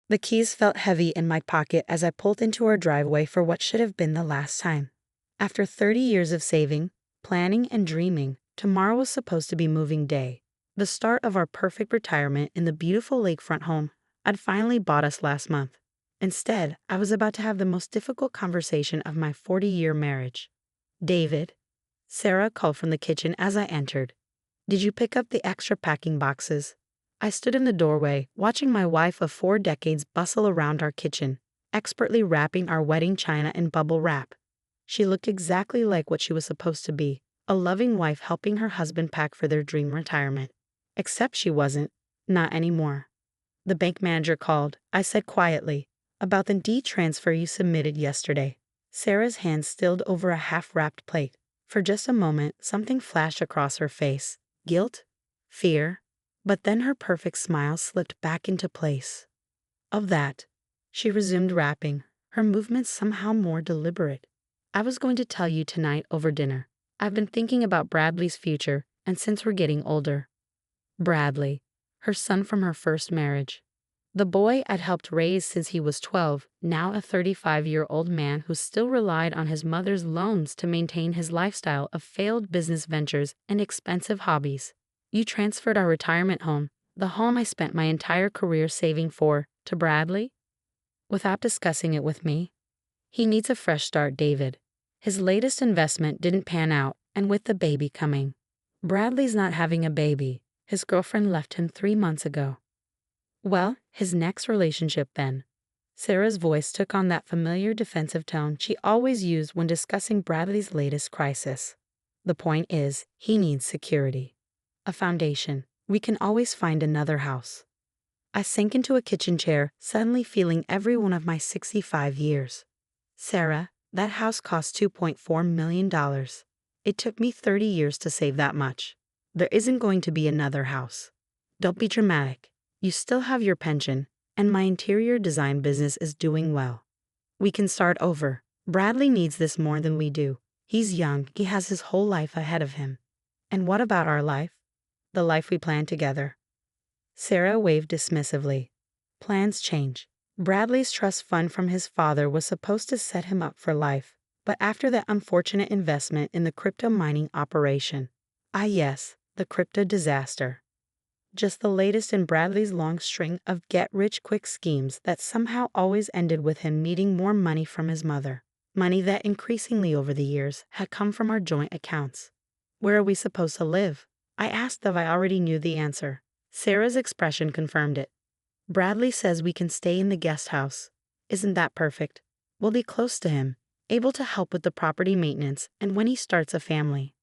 The keys felt heavy in my pocket as I pulled into our driveway for what should have been the last time. After 30 years of saving, planning, and dreaming, tomorrow was supposed to be moving day. The start of our perfect retirement in the beautiful lakefront home I'd finally bought us last month. Instead, I was about to have the most difficult conversation of my 40-year marriage. "David," Sarah called from the kitchen as I entered. "Did you pick up the extra packing boxes?" I stood in the doorway, watching my wife of 4 decades bustle around our kitchen, expertly wrapping our wedding china in bubble wrap. She looked exactly like what she was supposed to be, a loving wife helping her husband pack for their dream retirement. Except she wasn't. Not anymore. "The bank manager called," I said quietly, "about the transfer you submitted yesterday." Sarah's hand stilled over a half-wrapped plate. For just a moment, something flashed across her face. Guilt? Fear? But then her perfect smile slipped back into place. "Of that." She resumed wrapping, her movements somehow more deliberate. "I was going to tell you tonight over dinner. I've been thinking about Bradley's future, and since we're getting older." Bradley, her son from her first marriage. The boy I'd helped raise since he was 12, now a 35-year-old man who still relied on his mother's loans to maintain his lifestyle of failed business ventures and expensive hobbies. "You transferred our retirement home, the home I spent my entire career saving for, to Bradley?" Without discussing it with me. "He needs a fresh start, David. His latest investment didn't pan out, and with the baby coming." "Bradley's not having a baby. His girlfriend left him 3 months ago." "Well, his next relationship then." Sarah's voice took on that familiar defensive tone she always used when discussing Bradley's latest crisis. "The point is, he needs security. A foundation. We can always find another house." I sank into a kitchen chair, suddenly feeling every one of my 65 years. "Sarah, that house cost $2.4 million. It took me 30 years to save that much. There isn't going to be another house. Don't be dramatic. You still have your pension, and my interior design business is doing well. We can start over. Bradley needs this more than we do. He's young, he has his whole life ahead of him." "And what about our life? The life we plan together?" Sarah waved dismissively. "Plans change. Bradley's trust fund from his father was supposed to set him up for life, but after that unfortunate investment in the crypto mining operation." Yes, the crypto disaster. Just the latest in Bradley's long string of get-rich-quick schemes that somehow always ended with him needing more money from his mother. Money that increasingly over the years had come from our joint accounts. "Where are we supposed to live?" I asked if I already knew the answer. Sarah's expression confirmed it. "Bradley says we can stay in the guest house. Isn't that perfect? We'll be close to him, able to help with the property maintenance and when he starts a family."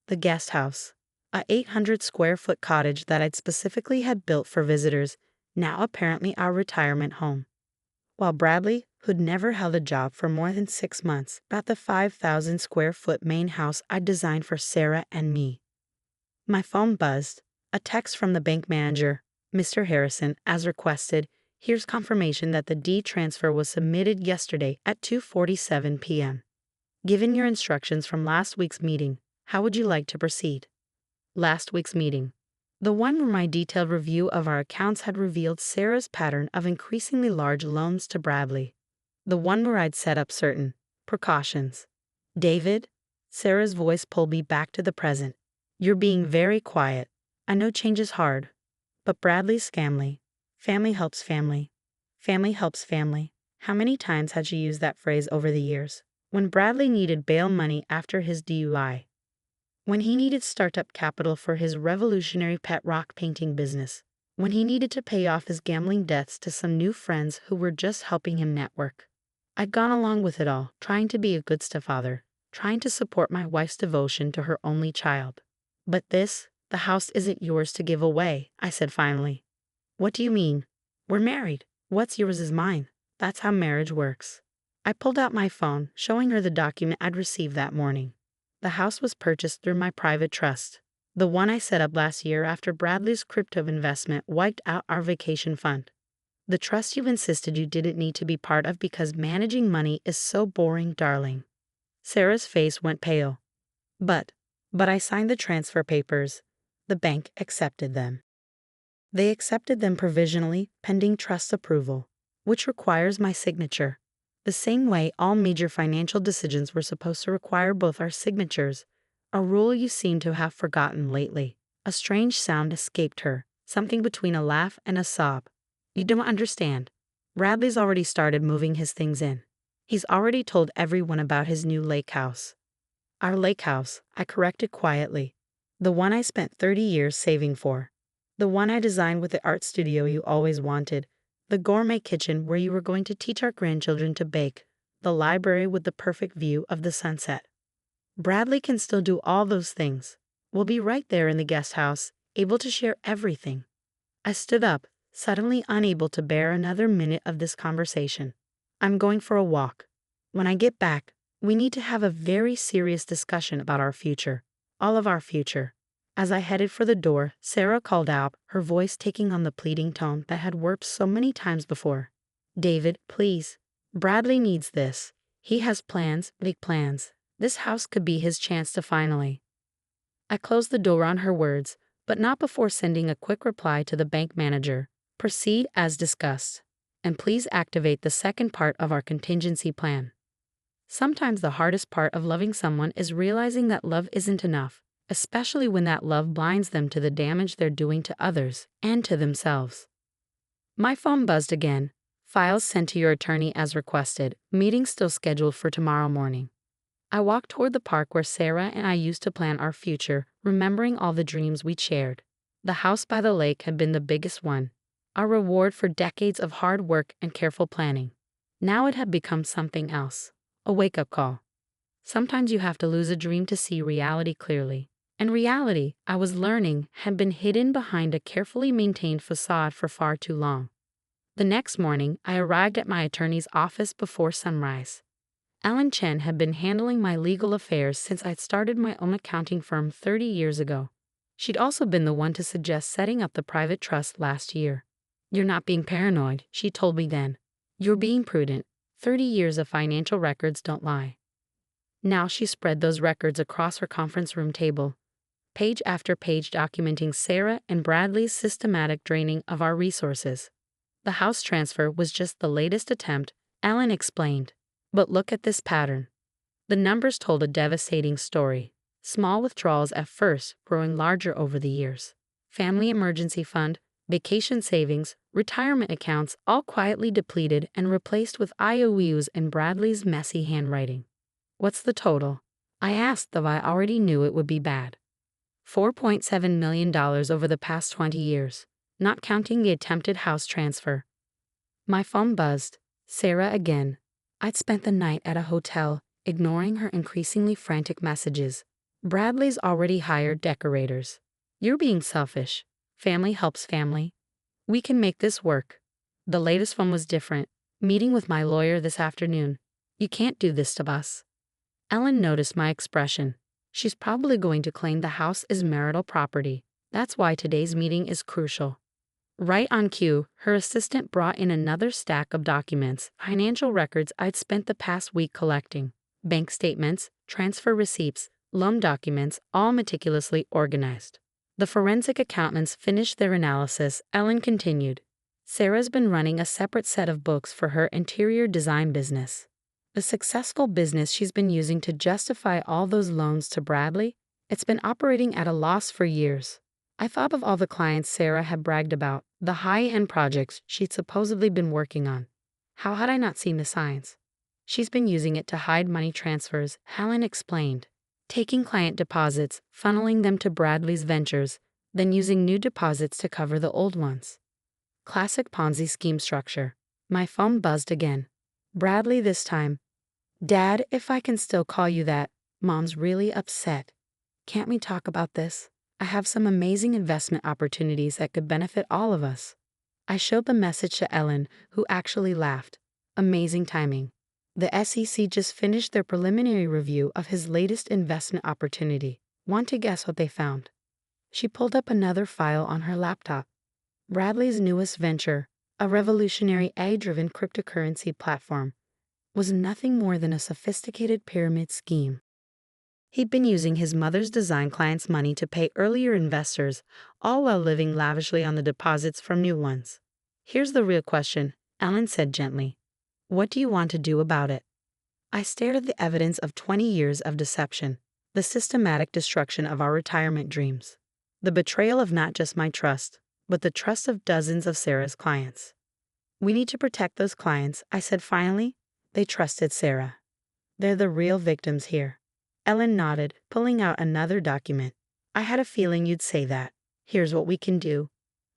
The guest house. A 800-square-foot cottage that I'd specifically had built for visitors, now apparently our retirement home. While Bradley, who'd never held a job for more than 6 months, got the 5,000-square-foot main house I'd designed for Sarah and me. My phone buzzed. A text from the bank manager. "Mr. Harrison, as requested, here's confirmation that the deed transfer was submitted yesterday at 2:47 p.m. Given your instructions from last week's meeting, how would you like to proceed?" Last week's meeting. The one where my detailed review of our accounts had revealed Sarah's pattern of increasingly large loans to Bradley. The one where I'd set up certain precautions. "David," Sarah's voice pulled me back to the present. "You're being very quiet. I know change is hard, but Bradley's family. Family helps family. Family helps family." How many times had she used that phrase over the years? When Bradley needed bail money after his DUI. When he needed startup capital for his revolutionary pet rock painting business. When he needed to pay off his gambling debts to some new friends who were just helping him network. I'd gone along with it all, trying to be a good stepfather, trying to support my wife's devotion to her only child. "But the house isn't yours to give away," I said finally. "What do you mean? We're married. What's yours is mine. That's how marriage works." I pulled out my phone, showing her the document I'd received that morning. The house was purchased through my private trust, the one I set up last year after Bradley's crypto investment wiped out our vacation fund. The trust you've insisted you didn't need to be part of because managing money is so boring, darling. Sarah's face went pale. But I signed the transfer papers. The bank accepted them. They accepted them provisionally, pending trust approval. which requires my signature. The same way all major financial decisions were supposed to require both our signatures, a rule you seem to have forgotten lately. A strange sound escaped her, something between a laugh and a sob. You don't understand. Bradley's already started moving his things in. He's already told everyone about his new lake house. Our lake house, I corrected quietly. The one I spent 30 years saving for. The one I designed with the art studio you always wanted. The gourmet kitchen where you were going to teach our grandchildren to bake. The library with the perfect view of the sunset. Bradley can still do all those things. We'll be right there in the guest house, able to share everything. I stood up, suddenly unable to bear another minute of this conversation. I'm going for a walk. When I get back, we need to have a very serious discussion about our future. All of our future. As I headed for the door, Sarah called out, her voice taking on the pleading tone that had worked so many times before. David, please. Bradley needs this. He has plans, big plans. This house could be his chance to finally. I closed the door on her words, but not before sending a quick reply to the bank manager. Proceed as discussed. And please activate the second part of our contingency plan. Sometimes the hardest part of loving someone is realizing that love isn't enough, especially when that love blinds them to the damage they're doing to others and to themselves. My phone buzzed again. Files sent to your attorney as requested. Meeting still scheduled for tomorrow morning. I walked toward the park where Sarah and I used to plan our future, remembering all the dreams we'd shared. The house by the lake had been the biggest one, our reward for decades of hard work and careful planning. Now it had become something else, a wake-up call. Sometimes you have to lose a dream to see reality clearly. And reality, I was learning, had been hidden behind a carefully maintained facade for far too long. The next morning, I arrived at my attorney's office before sunrise. Ellen Chen had been handling my legal affairs since I'd started my own accounting firm 30 years ago. She'd also been the one to suggest setting up the private trust last year. You're not being paranoid, she told me then. You're being prudent. 30 years of financial records don't lie. Now she spread those records across her conference room table, page after page documenting Sarah and Bradley's systematic draining of our resources. The house transfer was just the latest attempt, Ellen explained. But look at this pattern. The numbers told a devastating story. Small withdrawals at first, growing larger over the years. Family emergency fund, vacation savings, retirement accounts all quietly depleted and replaced with IOUs in Bradley's messy handwriting. What's the total? I asked, though I already knew it would be bad. $4.7 million over the past 20 years, not counting the attempted house transfer. My phone buzzed. Sarah again. I'd spent the night at a hotel, ignoring her increasingly frantic messages. Bradley's already hired decorators. You're being selfish. Family helps family. We can make this work. The latest one was different. Meeting with my lawyer this afternoon. You can't do this to us. Ellen noticed my expression. She's probably going to claim the house is marital property. That's why today's meeting is crucial. Right on cue, her assistant brought in another stack of documents, financial records I'd spent the past week collecting. Bank statements, transfer receipts, loan documents, all meticulously organized. The forensic accountants finished their analysis. Ellen continued. Sarah's been running a separate set of books for her interior design business. The successful business she's been using to justify all those loans to Bradley, it's been operating at a loss for years. I thought of all the clients Sarah had bragged about, the high-end projects she'd supposedly been working on. How had I not seen the signs? She's been using it to hide money transfers, Helen explained. Taking client deposits, funneling them to Bradley's ventures, then using new deposits to cover the old ones. Classic Ponzi scheme structure. My phone buzzed again. Bradley this time. Dad, if I can still call you that, Mom's really upset. Can't we talk about this? I have some amazing investment opportunities that could benefit all of us. I showed the message to Ellen, who actually laughed. Amazing timing. The SEC just finished their preliminary review of his latest investment opportunity. Want to guess what they found? She pulled up another file on her laptop. Bradley's newest venture, a revolutionary AI-driven cryptocurrency platform, was nothing more than a sophisticated pyramid scheme. He'd been using his mother's design clients' money to pay earlier investors, all while living lavishly on the deposits from new ones. Here's the real question, Ellen said gently. What do you want to do about it? I stared at the evidence of 20 years of deception, the systematic destruction of our retirement dreams, the betrayal of not just my trust, but the trust of dozens of Sarah's clients. We need to protect those clients, I said finally. They trusted Sarah. They're the real victims here. Ellen nodded, pulling out another document. I had a feeling you'd say that. Here's what we can do.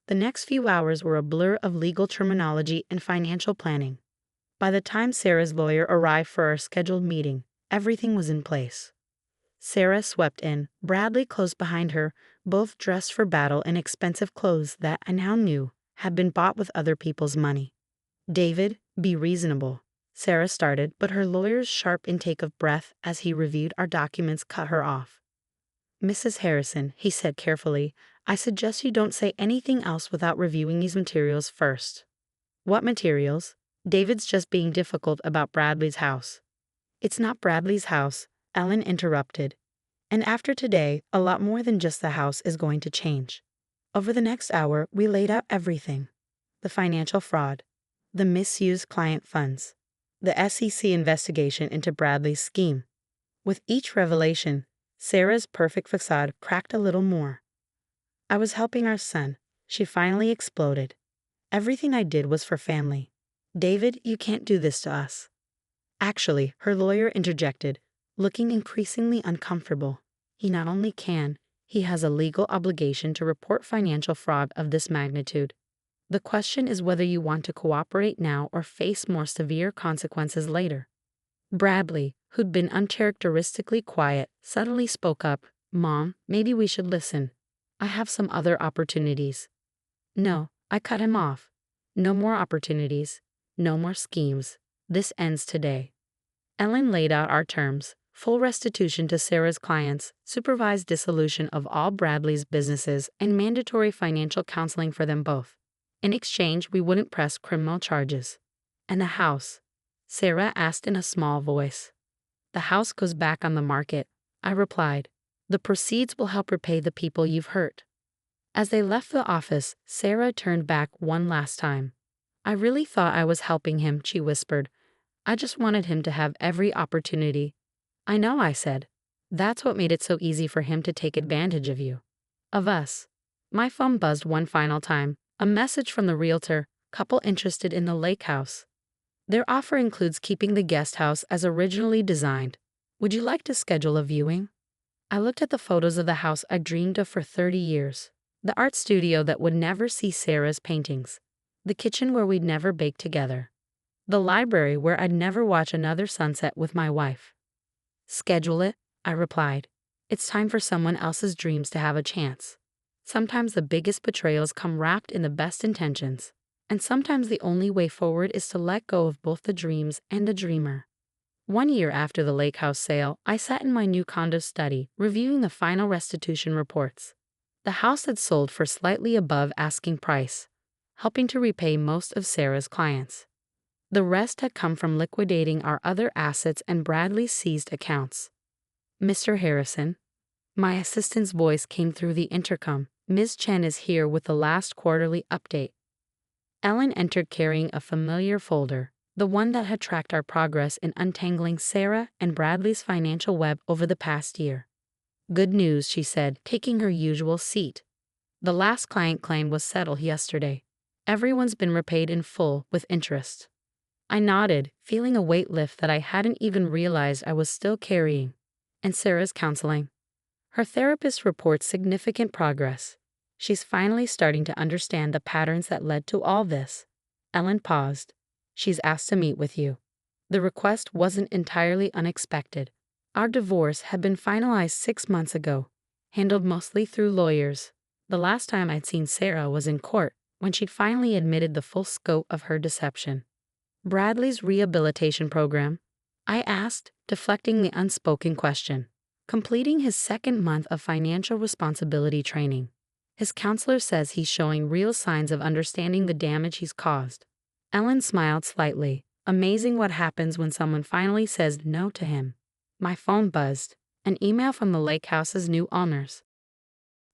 The next few hours were a blur of legal terminology and financial planning. By the time Sarah's lawyer arrived for our scheduled meeting, everything was in place. Sarah swept in, Bradley close behind her, both dressed for battle in expensive clothes that I now knew had been bought with other people's money. David, be reasonable, Sarah started, but her lawyer's sharp intake of breath as he reviewed our documents cut her off. Mrs. Harrison, he said carefully, I suggest you don't say anything else without reviewing these materials first. What materials? David's just being difficult about Bradley's house. It's not Bradley's house, Ellen interrupted. And after today, a lot more than just the house is going to change. Over the next hour, we laid out everything. The financial fraud, the misused client funds, the SEC investigation into Bradley's scheme. With each revelation, Sarah's perfect facade cracked a little more. I was helping our son, she finally exploded. Everything I did was for family. David, you can't do this to us. Actually, her lawyer interjected, looking increasingly uncomfortable. He not only can, he has a legal obligation to report financial fraud of this magnitude. The question is whether you want to cooperate now or face more severe consequences later. Bradley, who'd been uncharacteristically quiet, suddenly spoke up. Mom, maybe we should listen. I have some other opportunities. No, I cut him off. No more opportunities. No more schemes. This ends today. Ellen laid out our terms: full restitution to Sarah's clients, supervised dissolution of all Bradley's businesses, and mandatory financial counseling for them both. In exchange, we wouldn't press criminal charges. And the house? Sarah asked in a small voice. The house goes back on the market, I replied. The proceeds will help repay the people you've hurt. As they left the office, Sarah turned back one last time. I really thought I was helping him, she whispered. I just wanted him to have every opportunity. I know, I said. That's what made it so easy for him to take advantage of you. Of us. My phone buzzed one final time. A message from the realtor, couple interested in the lake house. Their offer includes keeping the guest house as originally designed. Would you like to schedule a viewing? I looked at the photos of the house I dreamed of for 30 years. The art studio that would never see Sarah's paintings. The kitchen where we'd never bake together. The library where I'd never watch another sunset with my wife. Schedule it, I replied. It's time for someone else's dreams to have a chance. Sometimes the biggest betrayals come wrapped in the best intentions. And sometimes the only way forward is to let go of both the dreams and the dreamer. 1 year after the lake house sale, I sat in my new condo study, reviewing the final restitution reports. The house had sold for slightly above asking price, helping to repay most of Sarah's clients. The rest had come from liquidating our other assets and Bradley's seized accounts. Mr. Harrison. My assistant's voice came through the intercom. Ms. Chen is here with the last quarterly update. Ellen entered carrying a familiar folder, the one that had tracked our progress in untangling Sarah and Bradley's financial web over the past year. Good news, she said, taking her usual seat. The last client claim was settled yesterday. Everyone's been repaid in full with interest. I nodded, feeling a weight lift that I hadn't even realized I was still carrying. And Sarah's counseling. Her therapist reports significant progress. She's finally starting to understand the patterns that led to all this. Ellen paused. She's asked to meet with you. The request wasn't entirely unexpected. Our divorce had been finalized 6 months ago, handled mostly through lawyers. The last time I'd seen Sarah was in court, when she'd finally admitted the full scope of her deception. Bradley's rehabilitation program? I asked, deflecting the unspoken question. Completing his 2nd month of financial responsibility training. His counselor says he's showing real signs of understanding the damage he's caused. Ellen smiled slightly. Amazing what happens when someone finally says no to him. My phone buzzed. An email from the lake house's new owners.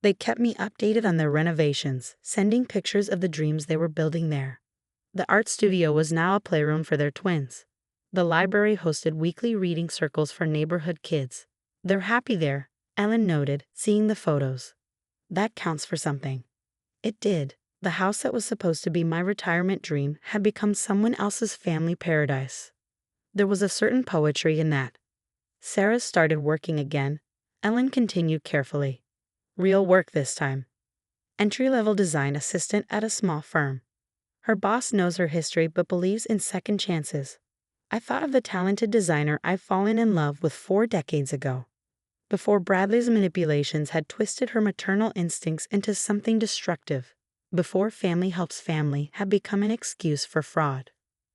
They kept me updated on their renovations, sending pictures of the dreams they were building there. The art studio was now a playroom for their twins. The library hosted weekly reading circles for neighborhood kids. "They're happy there," Ellen noted, seeing the photos. "That counts for something." It did. The house that was supposed to be my retirement dream had become someone else's family paradise. There was a certain poetry in that. Sarah started working again. Ellen continued carefully. "Real work this time. Entry-level design assistant at a small firm. Her boss knows her history but believes in second chances. I thought of the talented designer I've fallen in love with 4 decades ago, before Bradley's manipulations had twisted her maternal instincts into something destructive, before family helps family had become an excuse for fraud.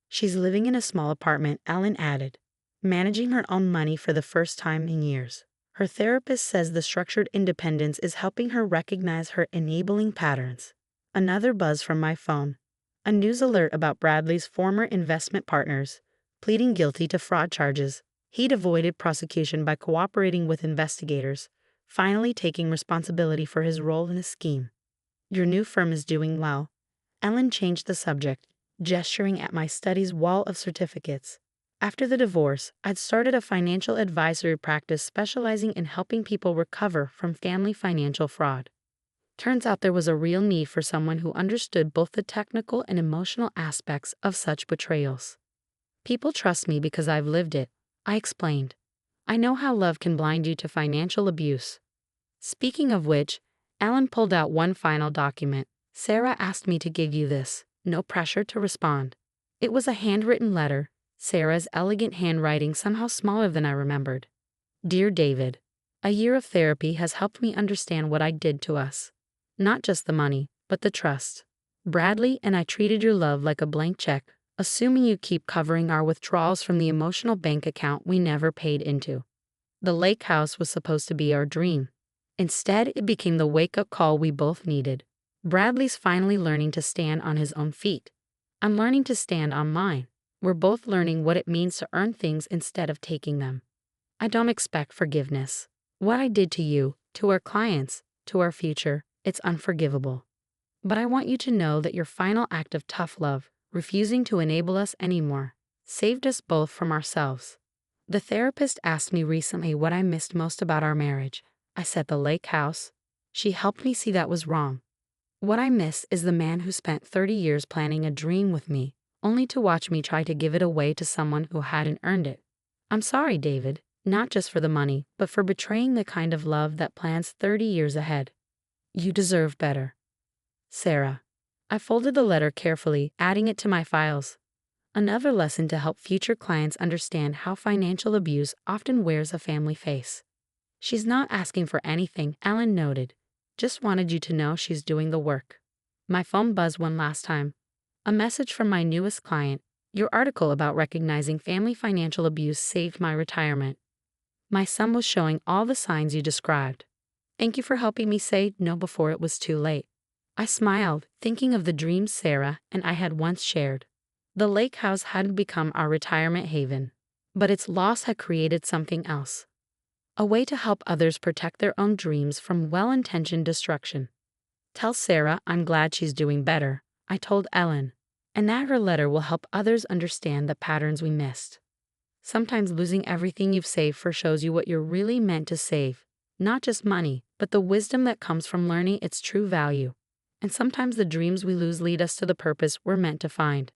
She's living in a small apartment," Ellen added, "managing her own money for the first time in years. Her therapist says the structured independence is helping her recognize her enabling patterns." Another buzz from my phone. A news alert about Bradley's former investment partners pleading guilty to fraud charges. He'd avoided prosecution by cooperating with investigators, finally taking responsibility for his role in the scheme. "Your new firm is doing well." Ellen changed the subject, gesturing at my study's wall of certificates. "After the divorce, I'd started a financial advisory practice specializing in helping people recover from family financial fraud. Turns out there was a real need for someone who understood both the technical and emotional aspects of such betrayals. People trust me because I've lived it," I explained. "I know how love can blind you to financial abuse." Speaking of which, Ellen pulled out one final document. "Sarah asked me to give you this. No pressure to respond." It was a handwritten letter, Sarah's elegant handwriting somehow smaller than I remembered. "Dear David, a year of therapy has helped me understand what I did to us. Not just the money, but the trust. Bradley and I treated your love like a blank check, assuming you keep covering our withdrawals from the emotional bank account we never paid into. The lake house was supposed to be our dream. Instead, it became the wake-up call we both needed. Bradley's finally learning to stand on his own feet. I'm learning to stand on mine. We're both learning what it means to earn things instead of taking them. I don't expect forgiveness. What I did to you, to our clients, to our future, it's unforgivable. But I want you to know that your final act of tough love, refusing to enable us anymore, saved us both from ourselves." The therapist asked me recently what I missed most about our marriage. I said the lake house. She helped me see that was wrong. "What I miss is the man who spent 30 years planning a dream with me, only to watch me try to give it away to someone who hadn't earned it. I'm sorry, David, not just for the money, but for betraying the kind of love that plans 30 years ahead. You deserve better. Sarah." I folded the letter carefully, adding it to my files. Another lesson to help future clients understand how financial abuse often wears a family face. "She's not asking for anything," Ellen noted. "Just wanted you to know she's doing the work." My phone buzzed one last time. A message from my newest client. "Your article about recognizing family financial abuse saved my retirement. My son was showing all the signs you described. Thank you for helping me say no before it was too late." I smiled, thinking of the dreams Sarah and I had once shared. The lake house hadn't become our retirement haven, but its loss had created something else. A way to help others protect their own dreams from well-intentioned destruction. "Tell Sarah I'm glad she's doing better," I told Ellen, "and that her letter will help others understand the patterns we missed. Sometimes losing everything you've saved for shows you what you're really meant to save, not just money, but the wisdom that comes from learning its true value. And sometimes the dreams we lose lead us to the purpose we're meant to find."